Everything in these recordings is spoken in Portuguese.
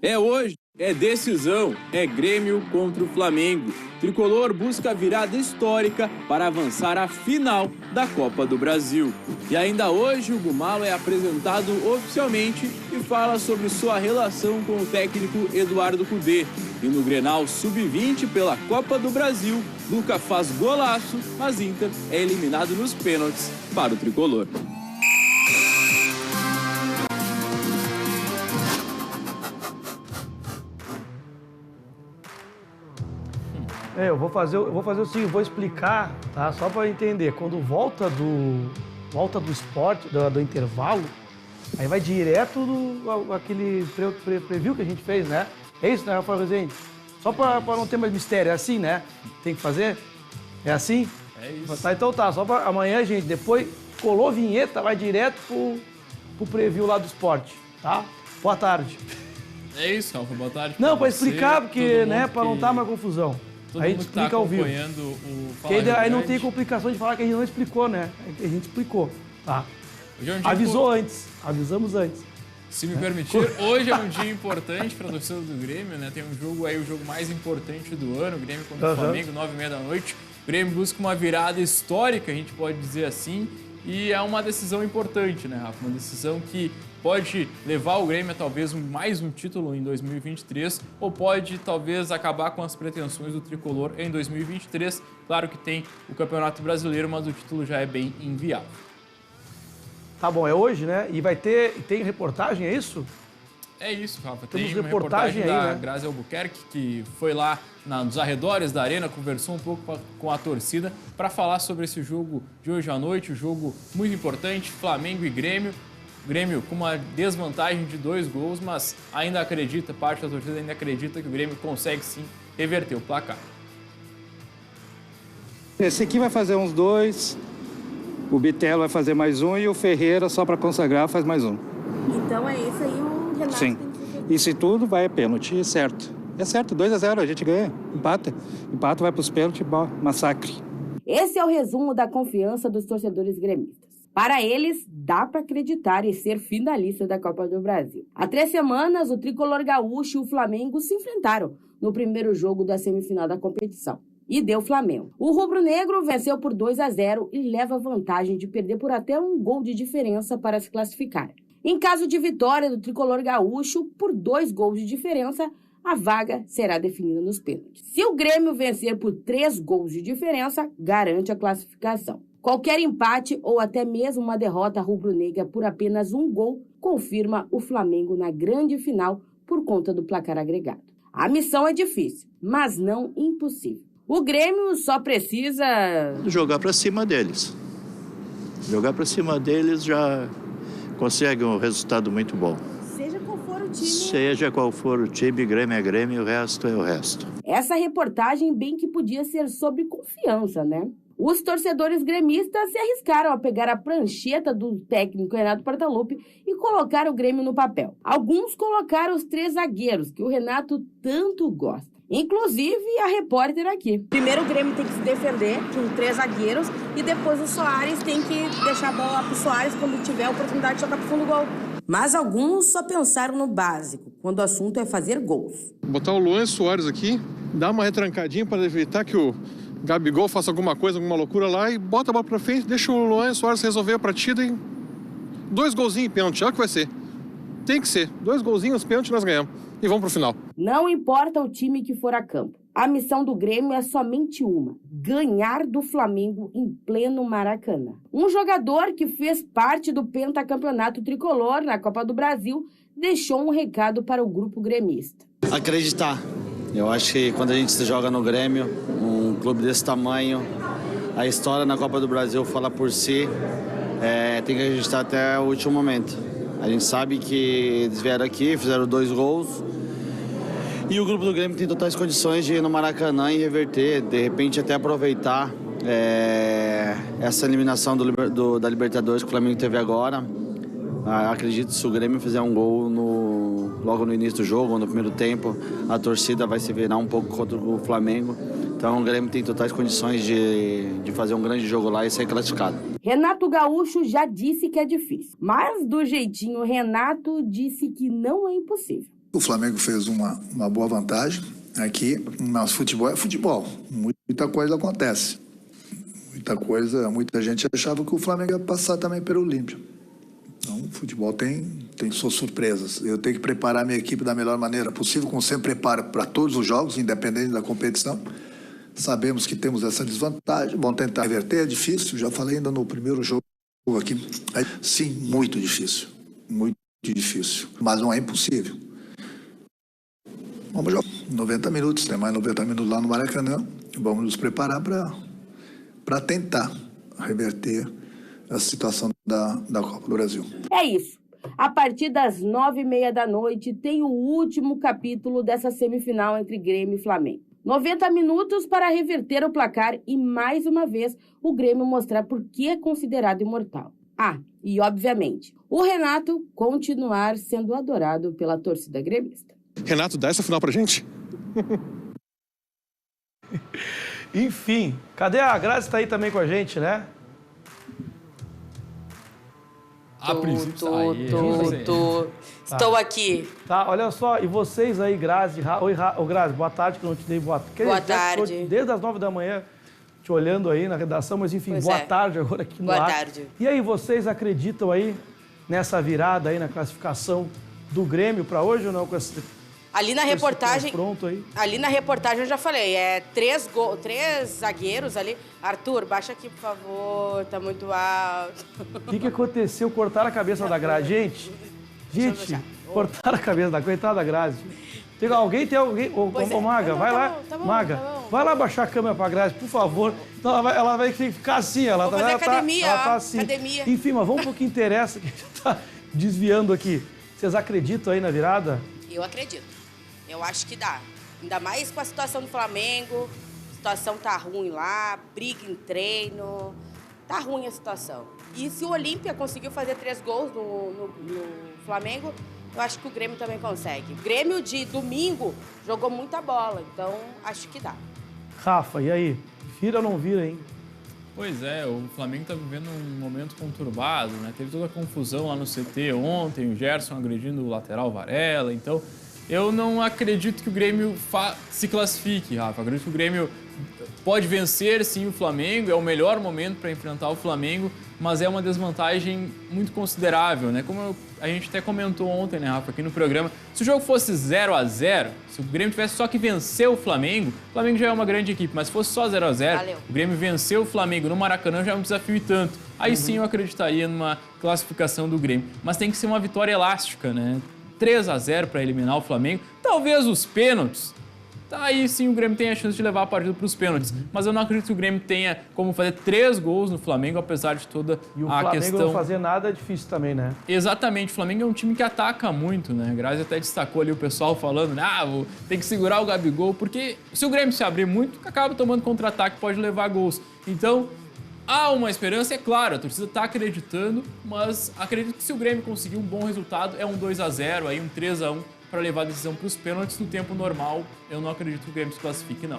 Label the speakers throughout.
Speaker 1: É hoje, é decisão, é Grêmio contra o Flamengo. Tricolor busca a virada histórica para avançar à final da Copa do Brasil. E ainda hoje o Gumalo é apresentado oficialmente e fala sobre sua relação com o técnico Eduardo Cudê. E no Grenal Sub-20 pela Copa do Brasil, Luca faz golaço, mas Inter é eliminado nos pênaltis para o Tricolor.
Speaker 2: Eu vou fazer o seguinte, vou explicar, tá? Só para entender. Quando volta do esporte, do intervalo, aí vai direto aquele preview que a gente fez, né? É isso, né, Rafael Rezende? Só para não ter mais mistério, é assim, né? Tem que fazer? É assim?
Speaker 3: É isso.
Speaker 2: Tá, então tá, só para amanhã, gente, depois colou a vinheta, vai direto pro preview lá do esporte, tá? Boa tarde.
Speaker 3: É isso, Rafa, boa tarde.
Speaker 2: Não, para explicar, porque, né, para não dar mais confusão.
Speaker 3: Todo
Speaker 2: Aí a
Speaker 3: mundo
Speaker 2: gente
Speaker 3: que tá
Speaker 2: explica ao vivo.
Speaker 3: acompanhando o Fala
Speaker 2: Porque aí não
Speaker 3: Grande.
Speaker 2: tem complicação de falar que a gente não explicou, né? A gente explicou, tá?
Speaker 3: Hoje é um dia
Speaker 2: Avisamos antes.
Speaker 3: Se me permitir, hoje é um dia importante para a torcida do Grêmio, né? Tem um jogo aí, o jogo mais importante do ano, Grêmio contra o Flamengo, 9h30 da noite. O Grêmio busca uma virada histórica, a gente pode dizer assim, e é uma decisão importante, né, Rafa? Uma decisão que pode levar o Grêmio a talvez mais um título em 2023 ou pode talvez acabar com as pretensões do Tricolor em 2023. Claro que tem o Campeonato Brasileiro, mas o título já é bem inviável.
Speaker 2: Tá bom, é hoje, né? E tem reportagem, é isso?
Speaker 3: É isso, Rafa.
Speaker 2: Temos
Speaker 3: Tem uma
Speaker 2: reportagem
Speaker 3: reportagem
Speaker 2: aí,
Speaker 3: da
Speaker 2: né?
Speaker 3: Grazi Albuquerque, que foi lá nos arredores da Arena, conversou um pouco com a torcida para falar sobre esse jogo de hoje à noite, um jogo muito importante, Flamengo e Grêmio. Grêmio com uma desvantagem de 2 gols, mas ainda acredita, parte da torcida ainda acredita que o Grêmio consegue sim reverter o placar.
Speaker 4: Esse aqui vai fazer uns 2, o Bitelo vai fazer mais 1 e o Ferreira, só para consagrar, faz mais 1.
Speaker 5: Então é esse aí o Renato.
Speaker 4: Sim. E se tudo vai a pênalti, é certo. É certo, 2-0, a gente ganha, empata. Empata, vai para os pênaltis, massacre.
Speaker 5: Esse é o resumo da confiança dos torcedores gremistas. Para eles, dá para acreditar e ser finalista da Copa do Brasil. Há 3 semanas, o tricolor gaúcho e o Flamengo se enfrentaram no primeiro jogo da semifinal da competição. E deu Flamengo. O rubro-negro venceu por 2-0 e leva vantagem de perder por até 1 gol de diferença para se classificar. Em caso de vitória do tricolor gaúcho, por 2 gols de diferença, a vaga será definida nos pênaltis. Se o Grêmio vencer por 3 gols de diferença, garante a classificação. Qualquer empate ou até mesmo uma derrota rubro-negra por apenas 1 gol confirma o Flamengo na grande final por conta do placar agregado. A missão é difícil, mas não impossível. O Grêmio só precisa
Speaker 6: jogar para cima deles. Jogar para cima deles já consegue um resultado muito bom.
Speaker 5: Seja qual for o time.
Speaker 6: Seja qual for o time, Grêmio é Grêmio, o resto é o resto.
Speaker 5: Essa reportagem bem que podia ser sobre confiança, né? Os torcedores gremistas se arriscaram a pegar a prancheta do técnico Renato Portaluppi e colocar o Grêmio no papel. Alguns colocaram os 3 zagueiros, que o Renato tanto gosta. Inclusive a repórter aqui. Primeiro o Grêmio tem que se defender com 3 zagueiros e depois o Soares tem que deixar a bola pro Soares quando tiver a oportunidade de jogar pro fundo do gol. Mas alguns só pensaram no básico, quando o assunto é fazer gols.
Speaker 7: Botar o Luan Soares aqui, dar uma retrancadinha para evitar que o Gabigol faça alguma coisa, alguma loucura lá e bota a bola pra frente, deixa o Luan Soares resolver a partida e 2 golzinhos em pênalti, olha o que vai ser. Tem que ser, 2 golzinhos, pênalti, nós ganhamos. E vamos pro final.
Speaker 5: Não importa o time que for a campo. A missão do Grêmio é somente uma: ganhar do Flamengo em pleno Maracanã. Um jogador que fez parte do pentacampeonato tricolor na Copa do Brasil deixou um recado para o grupo gremista.
Speaker 8: Acreditar. Eu acho que quando a gente se joga no Grêmio, um clube desse tamanho, a história na Copa do Brasil fala por si, tem que acreditar até o último momento. A gente sabe que eles vieram aqui, fizeram 2 gols e o grupo do Grêmio tem totais condições de ir no Maracanã e reverter, de repente até aproveitar essa eliminação da Libertadores que o Flamengo teve agora. Acredito que se o Grêmio fizer um gol logo no início do jogo, ou no primeiro tempo, a torcida vai se virar um pouco contra o Flamengo. Então o Grêmio tem totais condições de fazer um grande jogo lá e ser classificado.
Speaker 5: Renato Gaúcho já disse que é difícil, mas do jeitinho Renato disse que não é impossível.
Speaker 9: O Flamengo fez uma boa vantagem aqui, mas futebol é futebol. Muita coisa acontece. Muita gente achava que o Flamengo ia passar também pelo Olímpia. Então, o futebol tem suas surpresas. Eu tenho que preparar minha equipe da melhor maneira possível, como sempre preparo para todos os jogos, independente da competição. Sabemos que temos essa desvantagem, vamos tentar reverter, é difícil, já falei ainda no primeiro jogo aqui. Sim, muito difícil, mas não é impossível. Vamos jogar 90 minutos, tem mais 90 minutos lá no Maracanã, vamos nos preparar para tentar reverter a situação da Copa do Brasil.
Speaker 5: É isso. A partir das 9h30 da noite tem o último capítulo dessa semifinal entre Grêmio e Flamengo. 90 minutos para reverter o placar e, mais uma vez, o Grêmio mostrar por que é considerado imortal. Ah, e, obviamente, o Renato continuar sendo adorado pela torcida gremista.
Speaker 7: Renato, dá essa final pra gente?
Speaker 2: Enfim, cadê a Grazi? Tá aí também com a gente, né?
Speaker 3: A princípio tá aí.
Speaker 10: Estou aqui.
Speaker 2: Tá, olha só, e vocês aí, Grazi. Oi, Grazi, boa tarde, que eu não te dei boa tarde.
Speaker 10: Boa tarde.
Speaker 2: Desde as 9 da manhã, te olhando aí na redação, mas enfim, boa tarde agora aqui no ar.
Speaker 10: Boa tarde.
Speaker 2: E aí, vocês acreditam aí nessa virada aí na classificação do Grêmio para hoje ou não?
Speaker 10: Ali na reportagem,
Speaker 2: pronto aí.
Speaker 10: ali na reportagem eu já falei, três zagueiros ali. Arthur, baixa aqui, por favor, tá muito alto.
Speaker 2: O que aconteceu? Cortaram a cabeça da Grazi. Gente, cortaram a cabeça da coitada da Grazi. Tem alguém? Ô, Maga, vai lá. Maga, vai lá baixar a câmera pra Grazi, por favor. Então, ela vai ficar assim. Ela tá assim.
Speaker 10: Academia.
Speaker 2: Enfim, mas vamos pro que interessa, que a gente tá desviando aqui. Vocês acreditam aí na virada?
Speaker 10: Eu acredito. Eu acho que dá. Ainda mais com a situação do Flamengo. A situação tá ruim lá, briga em treino. Tá ruim a situação. E se o Olímpia conseguiu fazer 3 gols no Flamengo, eu acho que o Grêmio também consegue. O Grêmio de domingo jogou muita bola, então acho que dá.
Speaker 2: Rafa, e aí? Vira ou não vira, hein?
Speaker 3: Pois é, o Flamengo tá vivendo um momento conturbado, né? Teve toda a confusão lá no CT ontem, o Gerson agredindo o lateral Varela, então eu não acredito que o Grêmio se classifique, Rafa. Eu acredito que o Grêmio pode vencer, sim, o Flamengo, é o melhor momento para enfrentar o Flamengo, mas é uma desvantagem muito considerável, né? Como a gente até comentou ontem, né, Rafa, aqui no programa, se o jogo fosse 0-0, se o Grêmio tivesse só que vencer o Flamengo já é uma grande equipe, mas se fosse só 0-0, o Grêmio venceu o Flamengo no Maracanã já é um desafio e tanto. Aí sim eu acreditaria numa classificação do Grêmio, mas tem que ser uma vitória elástica, né? 3-0 para eliminar o Flamengo, talvez os pênaltis. Aí sim o Grêmio tem a chance de levar a partida para os pênaltis. Mas eu não acredito que o Grêmio tenha como fazer 3 gols no Flamengo, apesar de toda a questão.
Speaker 2: E o Flamengo não fazer nada é difícil também, né?
Speaker 3: Exatamente. O Flamengo é um time que ataca muito, né? A Grazi até destacou ali o pessoal falando, tem que segurar o Gabigol, porque se o Grêmio se abrir muito, acaba tomando contra-ataque, pode levar gols. Então, há uma esperança, é claro, a torcida está acreditando, mas acredito que se o Grêmio conseguir um bom resultado, é um 2-0, aí um 3-1, para levar a decisão para os pênaltis no tempo normal. Eu não acredito que o Grêmio se classifique, não.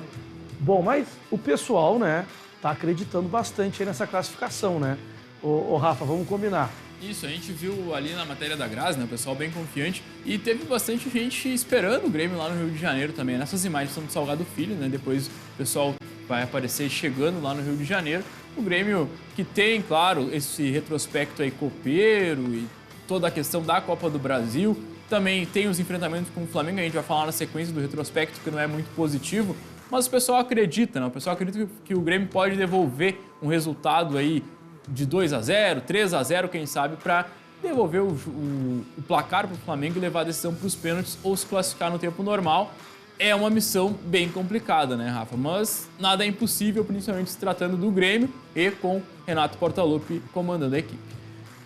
Speaker 2: Bom, mas o pessoal, né, tá acreditando bastante aí nessa classificação, né? Ô Rafa, vamos combinar.
Speaker 3: Isso, a gente viu ali na matéria da Grazi, né, o pessoal bem confiante, e teve bastante gente esperando o Grêmio lá no Rio de Janeiro também. Nessas imagens são do Salgado Filho, né, depois o pessoal vai aparecer chegando lá no Rio de Janeiro. O Grêmio que tem, claro, esse retrospecto aí copeiro e toda a questão da Copa do Brasil, também tem os enfrentamentos com o Flamengo, a gente vai falar na sequência do retrospecto, que não é muito positivo, mas o pessoal acredita, né? O pessoal acredita que o Grêmio pode devolver um resultado aí de 2-0, 3-0, quem sabe, para devolver o placar para o Flamengo e levar a decisão para os pênaltis ou se classificar no tempo normal. É uma missão bem complicada, né, Rafa? Mas nada é impossível, principalmente se tratando do Grêmio e com Renato Portaluppi comandando a equipe.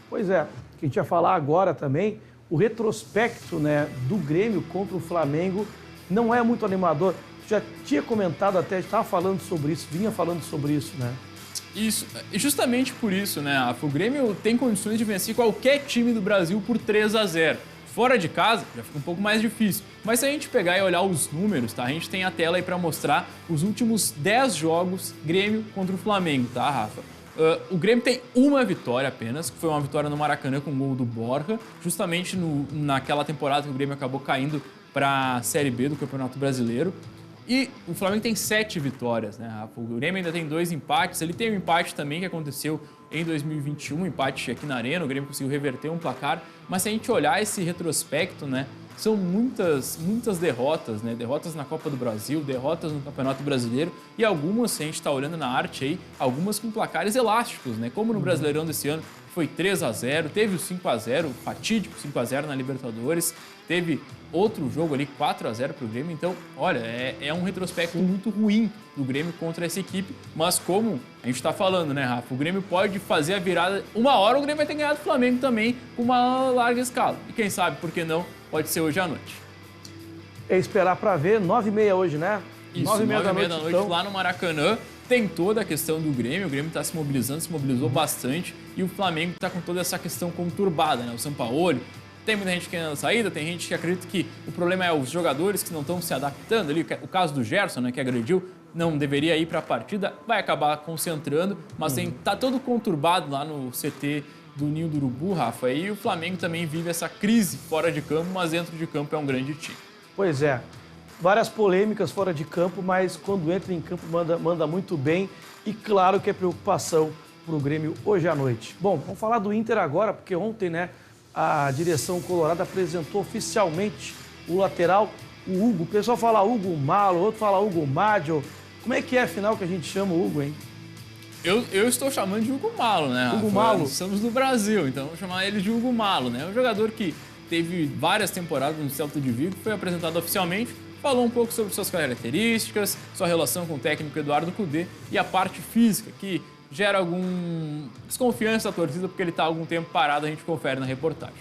Speaker 2: Pois é, que a gente ia falar agora também, o retrospecto, né, do Grêmio contra o Flamengo não é muito animador. Já tinha comentado até, estava falando sobre isso, vinha falando sobre isso, né?
Speaker 3: Isso, e justamente por isso, né, Rafa? O Grêmio tem condições de vencer qualquer time do Brasil por 3-0. Fora de casa, já fica um pouco mais difícil. Mas se a gente pegar e olhar os números, tá? A gente tem a tela aí para mostrar os últimos 10 jogos Grêmio contra o Flamengo, tá, Rafa? O Grêmio tem uma vitória apenas, que foi uma vitória no Maracanã com o gol do Borja, justamente naquela temporada que o Grêmio acabou caindo para a Série B do Campeonato Brasileiro. E o Flamengo tem 7 vitórias, né, Rafa? O Grêmio ainda tem 2 empates. Ele tem um empate também que aconteceu em 2021, um empate aqui na Arena. O Grêmio conseguiu reverter um placar. Mas se a gente olhar esse retrospecto, né, são muitas derrotas, né? Derrotas na Copa do Brasil, derrotas no Campeonato Brasileiro e algumas, se a gente está olhando na arte aí, algumas com placares elásticos, né? Como no Brasileirão desse ano, foi 3-0, teve o 5-0, o fatídico 5-0 na Libertadores, teve outro jogo ali, 4-0 para o Grêmio. Então, olha, é um retrospecto muito ruim do Grêmio contra essa equipe, mas como a gente está falando, né, Rafa? O Grêmio pode fazer a virada, uma hora o Grêmio vai ter ganhado o Flamengo também com uma larga escala. E quem sabe, por que não, pode ser hoje à noite.
Speaker 2: É esperar para ver, 9h30 hoje, né?
Speaker 3: Isso, 9h30 da noite então, lá no Maracanã. Tem toda a questão do Grêmio, o Grêmio está se mobilizando, se mobilizou bastante, e o Flamengo está com toda essa questão conturbada, né? O Sampaoli, tem muita gente querendo a saída, tem gente que acredita que o problema é os jogadores que não estão se adaptando ali, o caso do Gerson, né, que agrediu, não deveria ir para a partida, vai acabar concentrando, mas tá todo conturbado lá no CT do Ninho do Urubu, Rafa, e o Flamengo também vive essa crise fora de campo, mas dentro de campo é um grande time.
Speaker 2: Pois é. Várias polêmicas fora de campo, mas quando entra em campo manda muito bem e claro que é preocupação para o Grêmio hoje à noite. Bom, vamos falar do Inter agora, porque ontem, né, a direção colorada apresentou oficialmente o lateral, o Hugo. O pessoal fala Hugo Malo, outro fala Hugo Maggio. Como é que é afinal que a gente chama o Hugo, hein?
Speaker 3: Eu estou chamando de Hugo Malo, né, Rafa?
Speaker 2: Hugo Malo?
Speaker 3: Nós estamos no Brasil, então vou chamar ele de Hugo Malo, né? É um jogador que teve várias temporadas no Celta de Vigo, foi apresentado oficialmente, falou um pouco sobre suas características, sua relação com o técnico Eduardo Cudê e a parte física, que gera alguma desconfiança da torcida porque ele está há algum tempo parado, a gente confere na reportagem.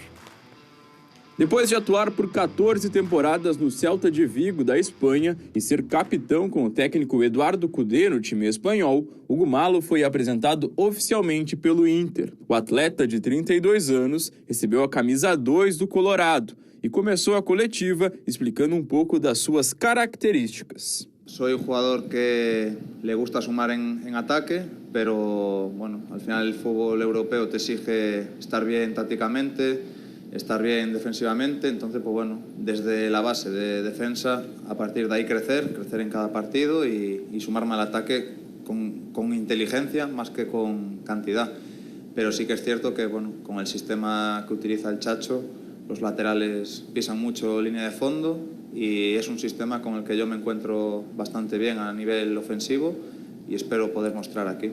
Speaker 1: Depois de atuar por 14 temporadas no Celta de Vigo, da Espanha, e ser capitão com o técnico Eduardo Cudê no time espanhol, Hugo Malo foi apresentado oficialmente pelo Inter. O atleta de 32 anos recebeu a camisa 2 do Colorado e começou a coletiva explicando um pouco das suas características.
Speaker 11: Soy un jugador que le gusta sumar en ataque, pero bueno, al final el fútbol europeo te exige estar bien tácticamente, estar bien defensivamente, entonces pues bueno, desde la base de defensa, a partir de ahí crecer en cada partido y sumarme al ataque con inteligencia más que con cantidad. Pero sí que es cierto que bueno, con el sistema que utiliza el Chacho, los laterales pisan mucho línea de fondo y es un sistema con el que yo me encuentro bastante bien a nivel ofensivo y espero poder mostrar aquí.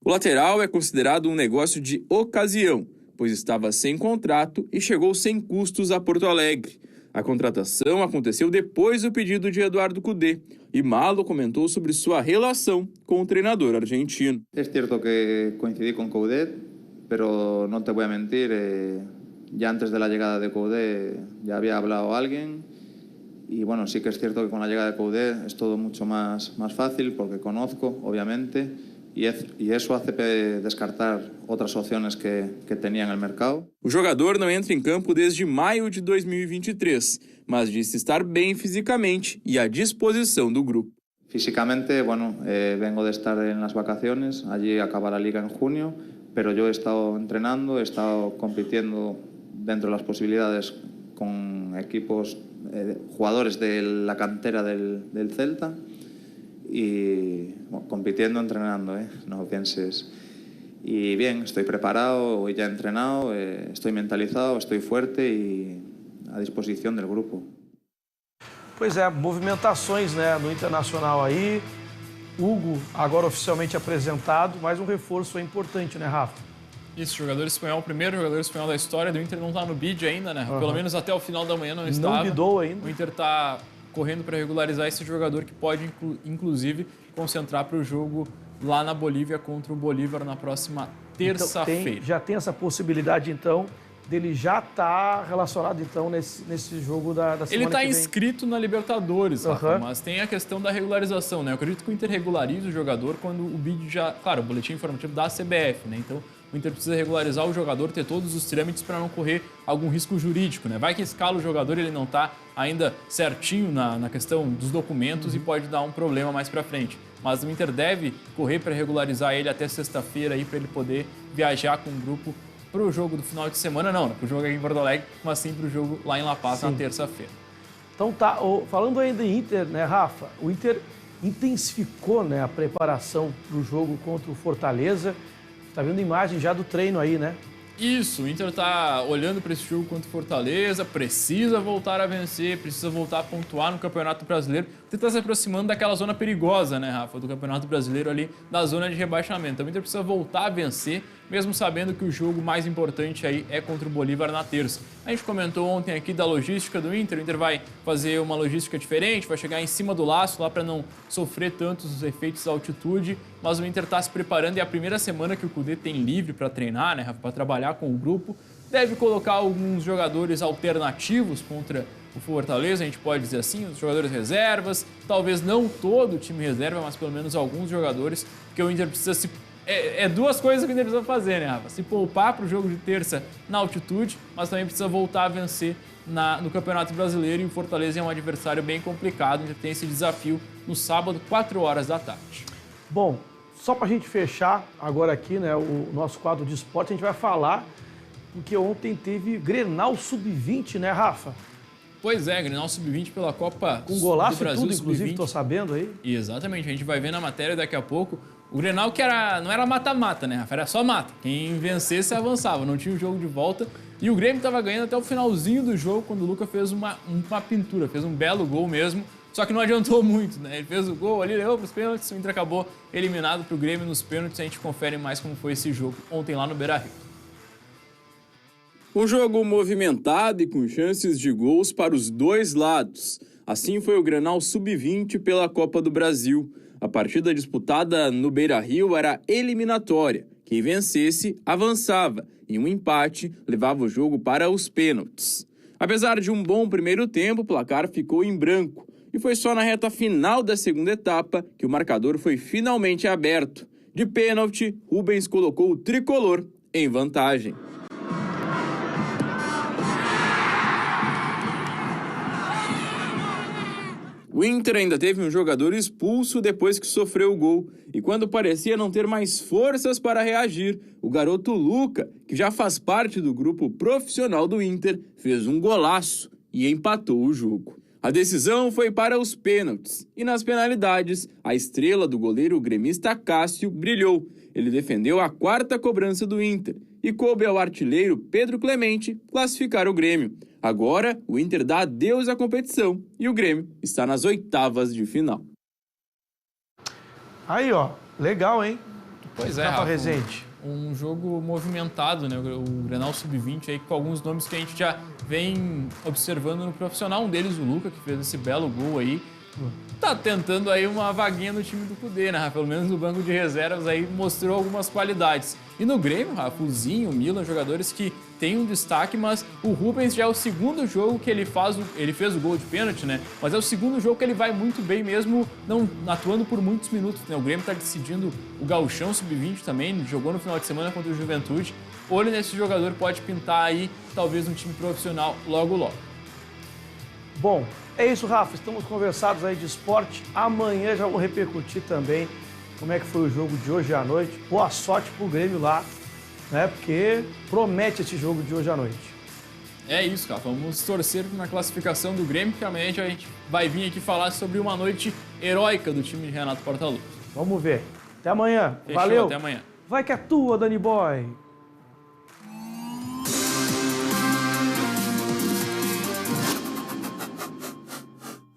Speaker 1: O lateral é considerado um negócio de ocasião, pois estava sem contrato e chegou sem custos a Porto Alegre. A contratação aconteceu depois do pedido de Eduardo Cudê e Malo comentou sobre sua relação com o treinador argentino.
Speaker 11: Es cierto que coincidí con Cudê, pero no te voy a mentir, ya antes de la llegada de Cudê ya había hablado alguien y bueno, sí que es cierto que con la llegada de Cudê es todo mucho más fácil porque conozco, obviamente, y eso hace descartar outras opções que tenía en el mercado.
Speaker 1: O jogador não entra em campo desde maio de 2023, mas disse estar bem fisicamente e à disposição do grupo.
Speaker 11: Físicamente, bueno, vengo de estar en las vacaciones, allí acaba la liga en junio, pero yo he estado entrenando, he estado compitiendo dentro de las posibilidades con equipos, jugadores de la cantera del Celta y bueno, compitiendo, entrenando, no pienses. Y bien, estoy preparado, hoy ya he entrenado, estoy mentalizado, estoy fuerte y à disposição do grupo.
Speaker 2: Pois é, movimentações, né, no Internacional aí. Hugo agora oficialmente apresentado, mais um reforço importante, né, Rafa?
Speaker 3: Isso, jogador espanhol, o primeiro jogador espanhol da história do Inter, não está no bid ainda, né? Pelo menos até o final da manhã não estava.
Speaker 2: Não bidou ainda.
Speaker 3: O Inter está correndo para regularizar esse jogador que pode, inclusive, concentrar para o jogo lá na Bolívia contra o Bolívar na próxima terça-feira.
Speaker 2: Então, já tem essa possibilidade, então, dele já estar relacionado, então, nesse jogo da semana que vem.
Speaker 3: Ele está inscrito na Libertadores, Rafa, mas tem a questão da regularização, né? Eu acredito que o Inter regulariza o jogador quando o bid já... Claro, o boletim informativo da CBF, né? Então, o Inter precisa regularizar o jogador, ter todos os trâmites para não correr algum risco jurídico, né? Vai que escala o jogador, ele não está ainda certinho na questão dos documentos e pode dar um problema mais para frente. Mas o Inter deve correr para regularizar ele até sexta-feira aí para ele poder viajar com o grupo para o jogo do final de semana, não, né? Para o jogo aqui em Porto Alegre, mas sim para o jogo lá em La Paz na terça-feira.
Speaker 2: Então tá, falando ainda em Inter, né, Rafa? O Inter intensificou, né, a preparação para o jogo contra o Fortaleza. Tá vendo imagem já do treino aí, né?
Speaker 3: Isso, o Inter tá olhando para esse jogo contra o Fortaleza, precisa voltar a vencer, precisa voltar a pontuar no Campeonato Brasileiro. Você tá se aproximando daquela zona perigosa, né, Rafa, do Campeonato Brasileiro ali, da zona de rebaixamento. Então o Inter precisa voltar a vencer, mesmo sabendo que o jogo mais importante aí é contra o Bolívar na terça. A gente comentou ontem aqui da logística do Inter, o Inter vai fazer uma logística diferente, vai chegar em cima do laço lá para não sofrer tantos os efeitos da altitude, mas o Inter está se preparando e é a primeira semana que o Cudê tem livre para treinar, né, Rafa, para trabalhar com o grupo. Deve colocar alguns jogadores alternativos contra o Fortaleza, a gente pode dizer assim, os jogadores reservas, talvez não todo o time reserva, mas pelo menos alguns jogadores, porque o Inter precisa se... É duas coisas que o Inter precisa fazer, né, Rafa? Se poupar para o jogo de terça na altitude, mas também precisa voltar a vencer no Campeonato Brasileiro, e o Fortaleza é um adversário bem complicado, a gente tem esse desafio no sábado, 4 horas da tarde.
Speaker 2: Bom, só para a gente fechar agora aqui, né, o nosso quadro de esporte, a gente vai falar, porque ontem teve Grenal Sub-20, né, Rafa?
Speaker 3: Pois é, Grenal Sub-20 pela Copa
Speaker 2: com golaço
Speaker 3: do Brasil,
Speaker 2: e tudo, inclusive, estou sabendo aí.
Speaker 3: Exatamente, a gente vai ver na matéria daqui a pouco. O Grenal que não era mata-mata, né, Rafa? Era só mata. Quem vencesse avançava, não tinha o jogo de volta. E o Grêmio estava ganhando até o finalzinho do jogo, quando o Luca fez uma pintura, fez um belo gol mesmo. Só que não adiantou muito, né? Ele fez o gol ali, levou para os pênaltis, o Inter acabou eliminado para o Grêmio nos pênaltis. A gente confere mais como foi esse jogo ontem lá no Beira-Rio.
Speaker 1: Um jogo movimentado e com chances de gols para os dois lados. Assim foi o Grenal Sub-20 pela Copa do Brasil. A partida disputada no Beira-Rio era eliminatória. Quem vencesse, avançava. E um empate levava o jogo para os pênaltis. Apesar de um bom primeiro tempo, o placar ficou em branco. E foi só na reta final da segunda etapa que o marcador foi finalmente aberto. De pênalti, Rubens colocou o tricolor em vantagem. O Inter ainda teve um jogador expulso depois que sofreu o gol. E quando parecia não ter mais forças para reagir, o garoto Luca, que já faz parte do grupo profissional do Inter, fez um golaço e empatou o jogo. A decisão foi para os pênaltis. E nas penalidades, a estrela do goleiro gremista Cássio brilhou. Ele defendeu a 4ª cobrança do Inter e coube ao artilheiro Pedro Clemente classificar o Grêmio. Agora, o Inter dá adeus à competição e o Grêmio está nas 8ª de final.
Speaker 2: Aí, ó, legal, hein?
Speaker 3: Pois é,
Speaker 2: Rafa
Speaker 3: Rafa,
Speaker 2: Rezende.
Speaker 3: Um jogo movimentado, né? O Grenal Sub-20 aí com alguns nomes que a gente já vem observando no profissional. Um deles, o Luca, que fez esse belo gol aí. Tá tentando aí uma vaguinha no time do Cudê, né, Rafa? Pelo menos no banco de reservas aí mostrou algumas qualidades. E no Grêmio, Rafa, o Zinho, o Milan, jogadores que têm um destaque, mas o Rubens já é o segundo jogo que ele fez o gol de pênalti, né? Mas é o segundo jogo que ele vai muito bem mesmo, não atuando por muitos minutos, né? O Grêmio tá decidindo o Gauchão Sub-20 também, jogou no final de semana contra o Juventude. Olho nesse jogador, pode pintar aí talvez um time profissional logo logo.
Speaker 2: Bom, é isso, Rafa. Estamos conversados aí de esporte. Amanhã já vou repercutir também como é que foi o jogo de hoje à noite. Boa sorte pro Grêmio lá, né? Porque promete esse jogo de hoje à noite.
Speaker 3: É isso, cara. Vamos torcer na classificação do Grêmio, que amanhã a gente vai vir aqui falar sobre uma noite heróica do time de Renato Portaluppi.
Speaker 2: Vamos ver. Até amanhã.
Speaker 3: Fechou,
Speaker 2: valeu.
Speaker 3: Até amanhã.
Speaker 2: Vai que é tua, Dani Boy.